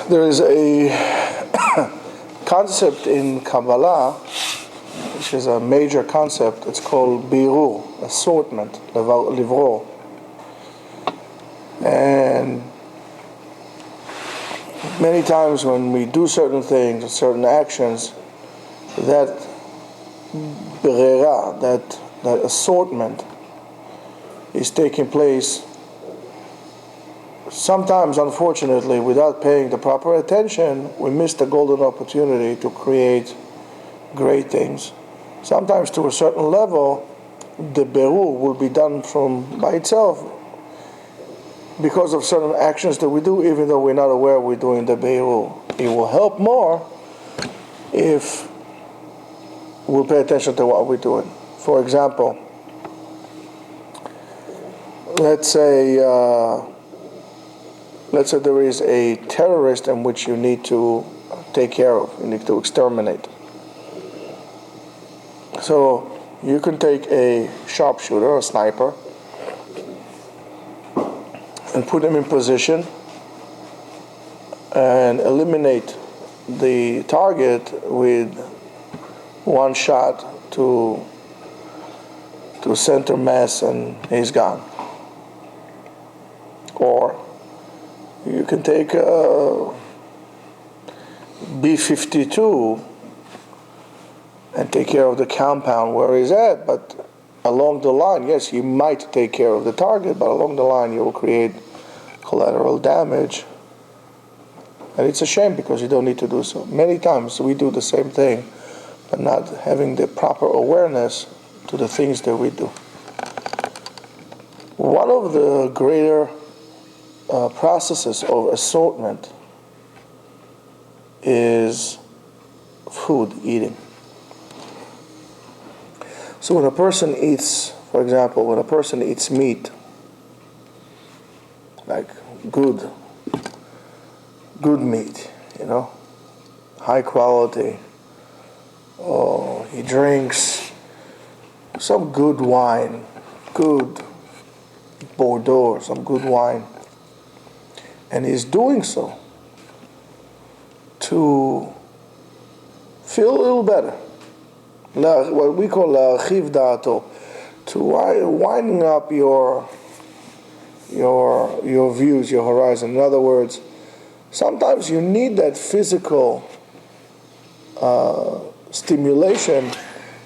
There is a concept in Kabbalah, which is a major concept. It's called birur, assortment, livror. And many times when we do certain things, certain actions, that berera, that assortment is taking place sometimes, unfortunately, without paying the proper attention. We miss the golden opportunity to create great things. Sometimes to a certain level, the berur will be done by itself because of certain actions that we do, even though we're not aware we're doing the berur. It will help more if we'll pay attention to what we're doing. For example, let's say there is a terrorist in which you need to take care of, you need to exterminate. So you can take a sharpshooter, a sniper, and put him in position and eliminate the target with one shot to center mass, and he's gone. Or you can take a B-52 and take care of the compound where he's at, but along the line, yes, you might take care of the target, but along the line you will create collateral damage. And it's a shame because you don't need to do so. Many times we do the same thing, but not having the proper awareness to the things that we do. One of the greater processes of assortment is food, eating. So when a person eats, for example, when a person eats meat, like good meat, high quality, or he drinks some good wine, good Bordeaux, some good wine, and he's doing so to feel a little better. What we call chiv da'ato, to winding up your views, your horizon. In other words, sometimes you need that physical stimulation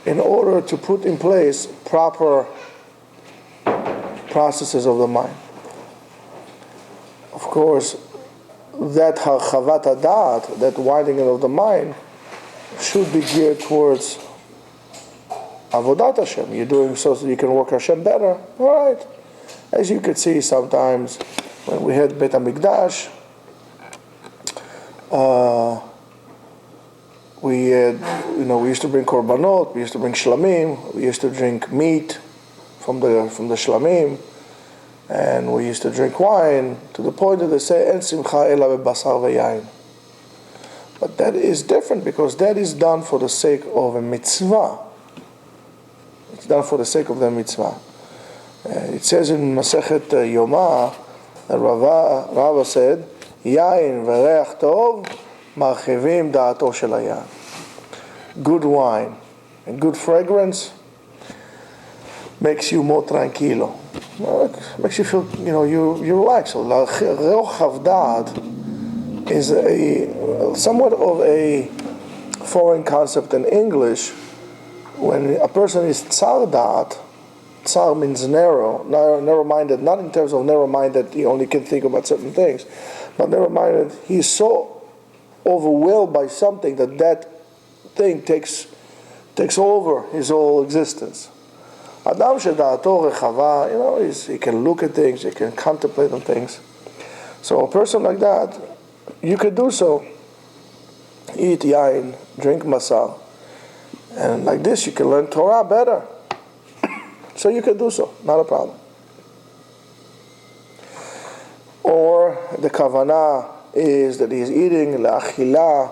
in order to put in place proper processes of the mind. Of course, that chavat da'at, that winding of the mind, should be geared towards avodat Hashem. You're doing so you can work Hashem better. All right. As you could see, sometimes when we had Beit HaMikdash, we used to bring korbanot, we used to bring shlamim, we used to drink meat from the shlamim, and we used to drink wine to the point that they say en simcha ela bebasar veyayin. But that is different because that is done for the sake of a mitzvah. It's done for the sake of the mitzvah. It says in Masechet Yomah that Rava said, "Yain v'reach tov marchivim da'ato shel hayan." Good wine and good fragrance makes you more tranquilo. Makes you feel, you relax. So rochav da'at is somewhat of a foreign concept in English. When a person is tsar da'at, tsar means narrow-minded, not in terms of narrow-minded he only can think about certain things, but narrow-minded, he's so overwhelmed by something that thing takes over his whole existence. Adam sheda'ato rechava, he can look at things, he can contemplate on things. So a person like that, you could do so. Eat yain, drink masar, and like this you can learn Torah better. So you can do so, not a problem. Or the kavanah is that he's eating la'achila,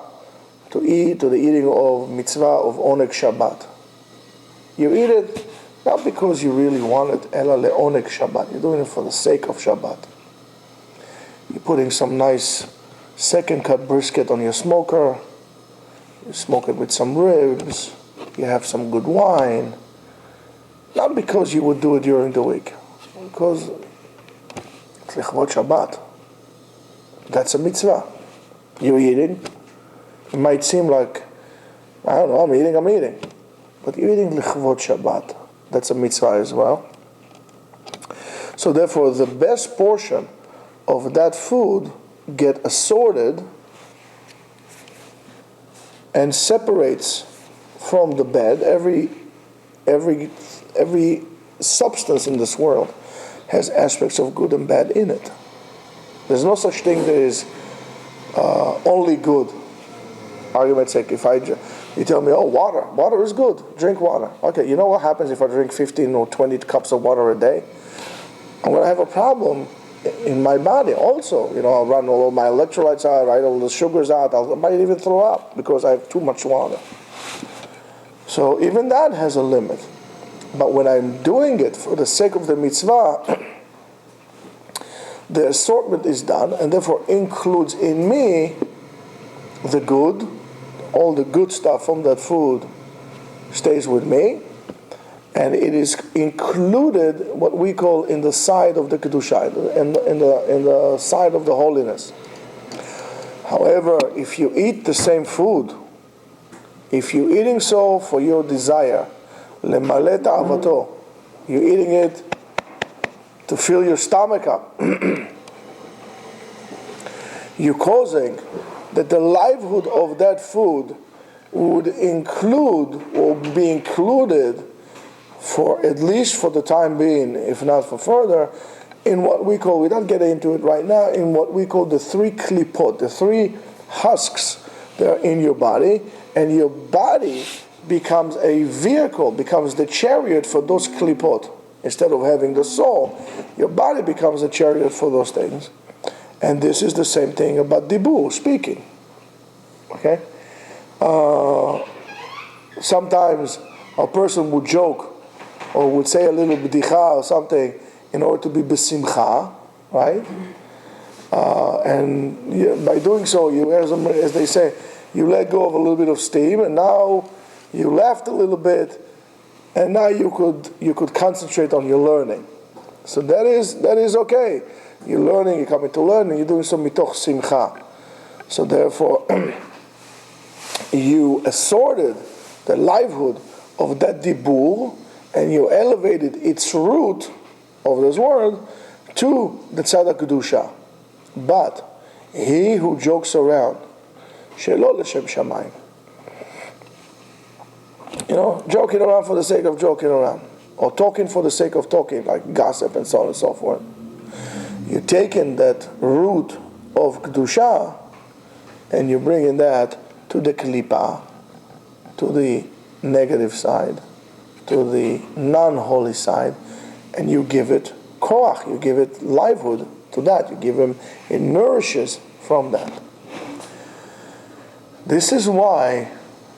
to the eating of mitzvah of oneg Shabbat. You eat it not because you really want it, ela le'oneg Shabbat. You're doing it for the sake of Shabbat. You're putting some nice second cut brisket on your smoker, you smoke it with some ribs, you have some good wine, not because you would do it during the week, because it's Lichvot Shabbat. That's a mitzvah. You're eating. It might seem like, I don't know, I'm eating. But you're eating Lichvot Shabbat. That's a mitzvah as well. So therefore, the best portion of that food get assorted and separates from the bed. Every substance in this world has aspects of good and bad in it. There's no such thing that is only good. Argument's sake, if you tell me, oh, water is good, drink water. Okay, you know what happens if I drink 15 or 20 cups of water a day? I'm going to have a problem in my body also. I'll run all of my electrolytes out, right, all the sugars out. I might even throw up because I have too much water. So even that has a limit. But when I'm doing it for the sake of the mitzvah, the assortment is done, and therefore includes in me the good. All the good stuff from that food stays with me, and it is included what we call in the side of the kedusha, in the side of the holiness. However, if you eat the same food, if you're eating so for your desire, lemalet avato, you're eating it to fill your stomach up, you're causing that the livelihood of that food would include or be included for at least for the time being, if not for further, in what we call, we're not getting into it right now, in what we call the 3 klipot, the 3 husks that are in your body, and your body becomes a vehicle, becomes the chariot for those klipot. Instead of having the soul, your body becomes a chariot for those things. And this is the same thing about dibur, speaking. Okay? Sometimes a person would joke or would say a little bdicha or something in order to be besimcha, right? And by doing so, as they say, you let go of a little bit of steam, and now you laughed a little bit, and now you could concentrate on your learning. So that is okay. You're learning, you're coming to learn, and you're doing so mitoch simcha. So therefore, you assorted the livelihood of that dibur, and you elevated its root of this word to the tzad kedusha. But he who jokes around, shelo l'shem shamayim, joking around for the sake of joking around, or talking for the sake of talking, like gossip and so on and so forth. You're taking that root of kedusha and you're bringing that to the klipa, to the negative side, to the non-holy side, and you give it koach, you give it livelihood to that. You give him, it nourishes from that. This is why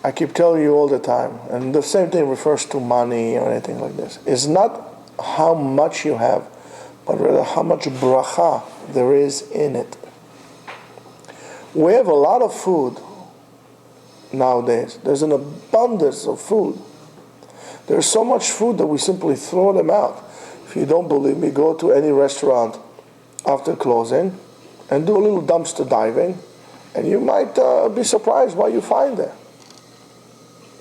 I keep telling you all the time, and the same thing refers to money or anything like this. It's not how much you have, but rather how much bracha there is in it. We have a lot of food nowadays. There's an abundance of food. There's so much food that we simply throw them out. If you don't believe me, go to any restaurant after closing and do a little dumpster diving, and you might be surprised what you find there.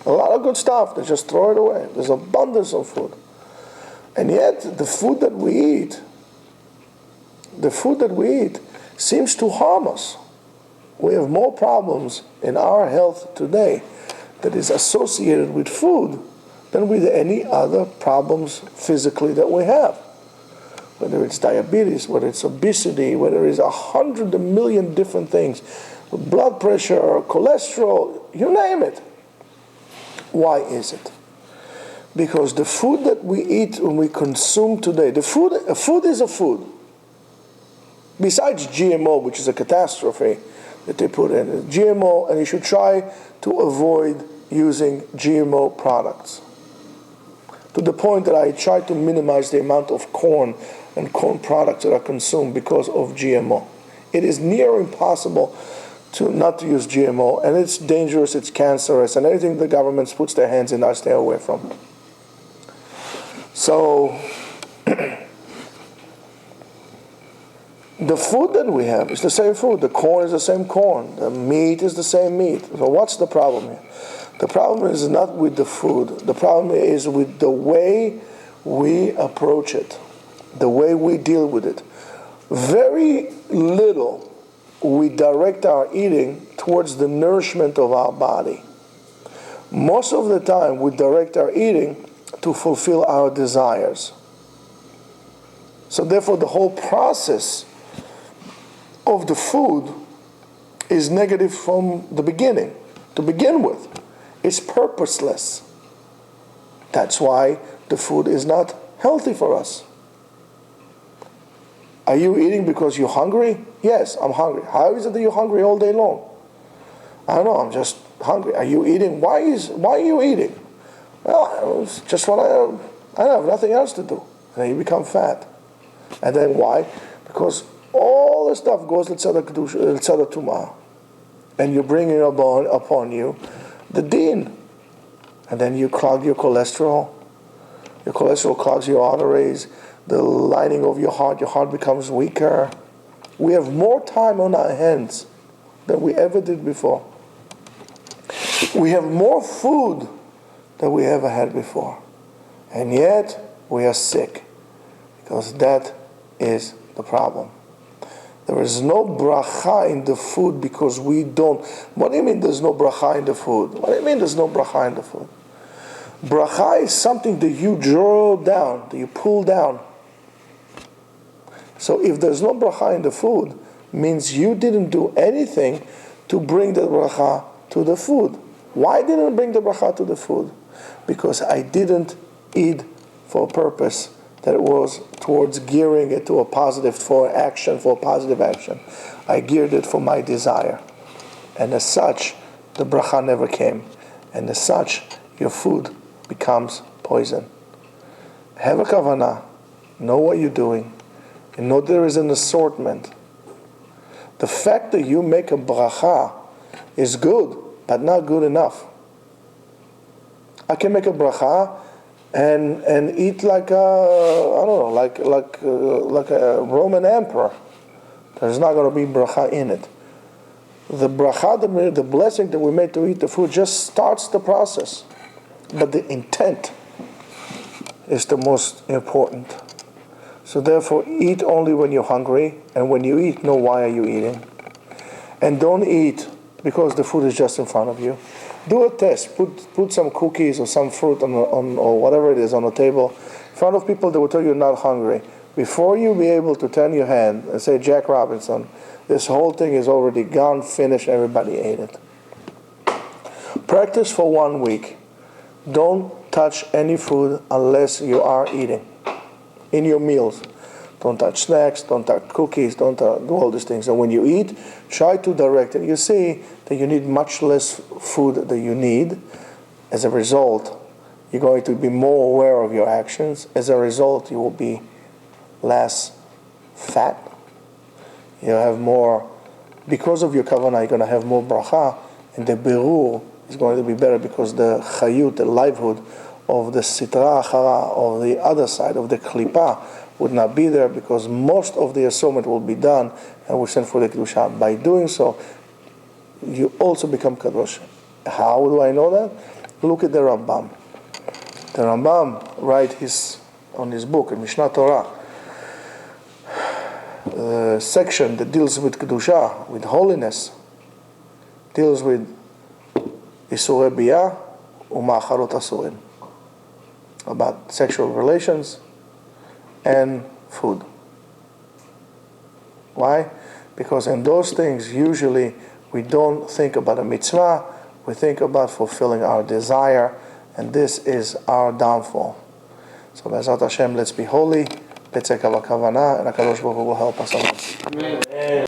A lot of good stuff, they just throw it away. There's abundance of food. And yet, the food that we eat seems to harm us. We have more problems in our health today that is associated with food than with any other problems physically that we have. Whether it's diabetes, whether it's obesity, whether it's 100 million different things, blood pressure, cholesterol, you name it. Why is it? Because the food that we eat and we consume today, a food is a food. Besides GMO, which is a catastrophe that they put in, GMO, and you should try to avoid using GMO products. To the point that I try to minimize the amount of corn and corn products that are consumed because of GMO. It is near impossible not to use GMO, and it's dangerous, it's cancerous, and anything the government puts their hands in, I stay away from. So, the food that we have is the same food. The corn is the same corn. The meat is the same meat. So what's the problem here? The problem is not with the food. The problem is with the way we approach it, the way we deal with it. Very little we direct our eating towards the nourishment of our body. Most of the time we direct our eating to fulfill our desires. So therefore the whole process of the food is negative from the beginning, to begin with. It's purposeless. That's why the food is not healthy for us. Are you eating because you're hungry? Yes, I'm hungry. How is it that you're hungry all day long? I don't know, I'm just hungry. Are you eating? Why are you eating? Well, it's just what I have nothing else to do. And then you become fat. And then why? Because all the stuff goes l'tzad tumah, and you bring it upon you the din, and then you clog your cholesterol. Your cholesterol clogs your arteries, the lining of your heart becomes weaker. We have more time on our hands than we ever did before. We have more food than we ever had before, and yet we are sick, because that is the problem. There is no bracha in the food because we don't. What do you mean there's no bracha in the food? What do you mean there's no bracha in the food? Bracha is something that you draw down, that you pull down. So if there's no bracha in the food, means you didn't do anything to bring the bracha to the food. Why didn't I bring the bracha to the food? Because I didn't eat for a purpose that it was towards gearing it to a positive, for a positive action. I geared it for my desire. And as such, the bracha never came. And as such, your food becomes poison. Have a kavanah. Know what you're doing. And know there is an assortment. The fact that you make a bracha is good, but not good enough. I can make a bracha and eat like a Roman emperor. There's not going to be bracha in it. The bracha, the blessing that we made to eat the food, just starts the process. But the intent is the most important. So therefore, eat only when you're hungry, and when you eat, know why are you eating. And don't eat because the food is just in front of you. Do a test. Put some cookies or some fruit on or whatever it is on the table in front of people that will tell you you're not hungry. Before you be able to turn your hand and say, Jack Robinson, this whole thing is already gone, finished, everybody ate it. Practice for 1 week. Don't touch any food unless you are eating in your meals. Don't touch snacks, don't touch cookies, don't do all these things. And when you eat, try to direct it. You see that you need much less food than you need. As a result, you're going to be more aware of your actions. As a result, you will be less fat. You'll have more, because of your kavanah, you're going to have more bracha, and the berur is going to be better because the chayut, the livelihood of the sitra achara, of the other side, of the klipa, would not be there, because most of the assortment will be done and will send for the kedusha. By doing so, you also become kadosh. How do I know that? Look at the Rambam. The Rambam writes on his book in Mishnah Torah, the section that deals with kedusha, with holiness, deals with isurei biyah u'ma'acharot asurim, about sexual relations and food. Why? Because in those things, usually we don't think about a mitzvah, we think about fulfilling our desire, and this is our downfall. So Be'ezrat Hashem, let's be holy, let's take our kavanah, and HaKadosh Baruch Hu will help us on this. Amen.